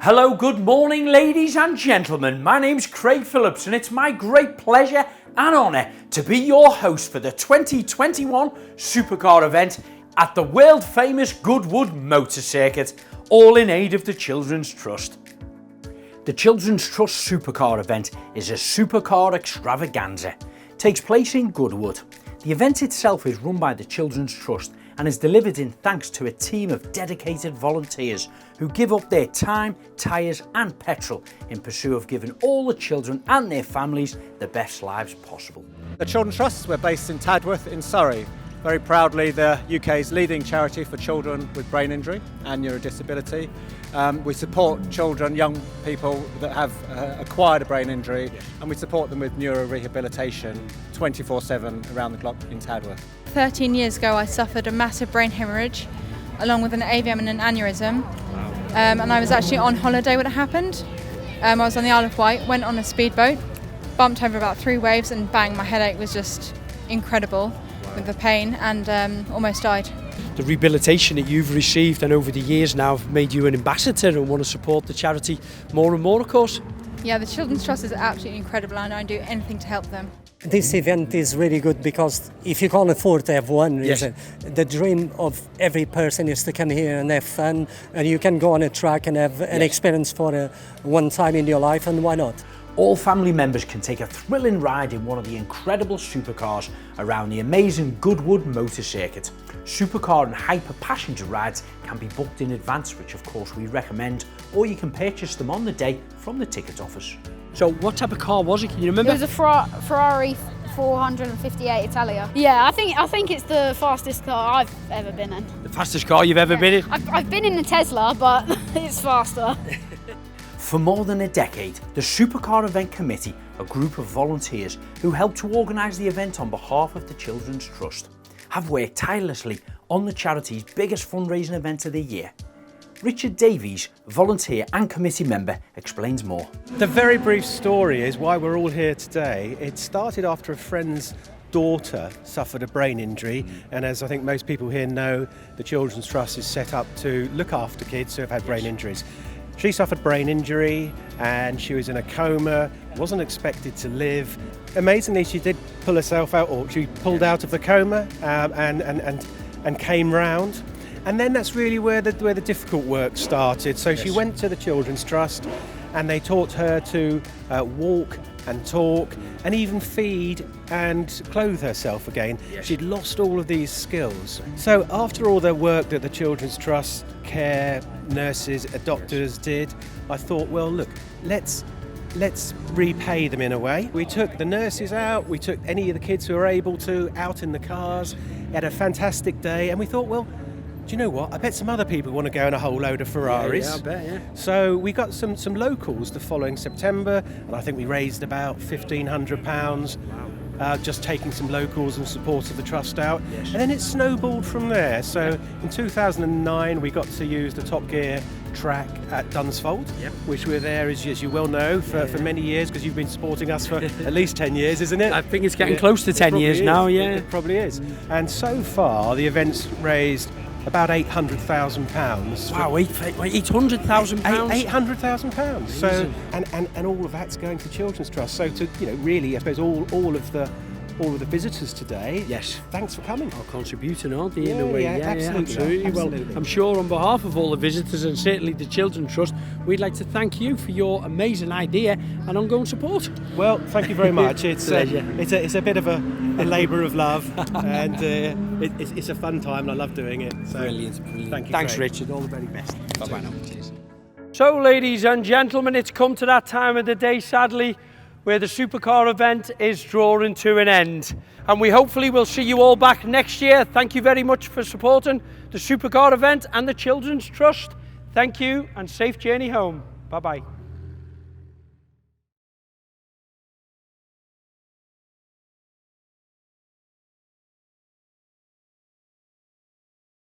Hello, good morning ladies and gentlemen. My name's Craig Phillips and it's my great pleasure and honour to be your host for the 2021 Supercar event at the world famous Goodwood Motor Circuit, all in aid of the Children's Trust. The Children's Trust Supercar event is a supercar extravaganza. It takes place in Goodwood. The event itself is run by the Children's Trust and is delivered in thanks to a team of dedicated volunteers who give up their time, tyres and petrol in pursuit of giving all the children and their families the best lives possible. The Children's Trust, we're based in Tadworth in Surrey. Very proudly the UK's leading charity for children with brain injury and neurodisability. We support children, young people that have acquired a brain injury, and we support them with neurorehabilitation 24/7 around the clock in Tadworth. 13 years ago I suffered a massive brain hemorrhage along with an AVM and an aneurysm, and I was actually on holiday when it happened. I was on the Isle of Wight, went on a speedboat, bumped over about 3 waves and bang, my headache was just incredible with the pain and almost died. The rehabilitation that you've received and over the years now have made you an ambassador and want to support the charity more and more, of course. Yeah, the Children's Trust is absolutely incredible and I do anything to help them. This event is really good because if you can't afford to have one reason, the dream of every person is to come here and have fun, and you can go on a track and have an experience for one time in your life, and why not? All family members can take a thrilling ride in one of the incredible supercars around the amazing Goodwood Motor Circuit. Supercar and hyper passenger rides can be booked in advance, which of course we recommend, or you can purchase them on the day from the ticket office. So what type of car was it? Can you remember? It was a Ferrari 458 Italia. Yeah, I think it's the fastest car I've ever been in. The fastest car you've ever been in? I've been in the Tesla, but it's faster. For more than a decade, the Supercar Event Committee, a group of volunteers who help to organise the event on behalf of the Children's Trust, have worked tirelessly on the charity's biggest fundraising event of the year. Richard Davies, volunteer and committee member, explains more. The very brief story is why we're all here today. It started after a friend's daughter suffered a brain injury, and as I think most people here know, the Children's Trust is set up to look after kids who have had brain injuries. She suffered brain injury and she was in a coma, wasn't expected to live. Amazingly, she did pull herself out, or she pulled out of the coma and came round. And then that's really where the difficult work started. So she went to the Children's Trust and they taught her to walk and talk and even feed and clothe herself again. She'd lost all of these skills. So after all the work that the Children's Trust, care, nurses, doctors did, I thought, well, look, let's repay them in a way. We took the nurses out, we took any of the kids who were able to out in the cars, had a fantastic day, and we thought, well, do you know what? I bet some other people want to go in a whole load of Ferraris. Yeah, I bet, yeah. So we got some locals the following September, and I think we raised about £1,500, just taking some locals in support of the Trust out. And then it snowballed from there. So in 2009, we got to use the Top Gear track at Dunsfold, which we're there, as you well know, for many years, because you've been supporting us for at least 10 years, isn't it? I think it's getting close to 10 years now, yeah. It probably is. And so far, the event's raised about £800,000. Wow, £800,000? £800,000. So, and all of that's going to Children's Trust. So to really, I suppose all of the visitors today. Yes. Thanks for coming. Are contributing, aren't they, in a way? Yeah, absolutely. Well, I'm sure on behalf of all the visitors and certainly the Children's Trust, we'd like to thank you for your amazing idea and ongoing support. Well, thank you very much. It's a bit of a labour of love, and it's a fun time, and I love doing it. So, Brilliant. Thank you. Thanks, Craig. Richard. All the very best. Bye-bye now. So, ladies and gentlemen, it's come to that time of the day, sadly, where the Supercar event is drawing to an end. And we hopefully will see you all back next year. Thank you very much for supporting the Supercar event and the Children's Trust. Thank you and safe journey home. Bye-bye.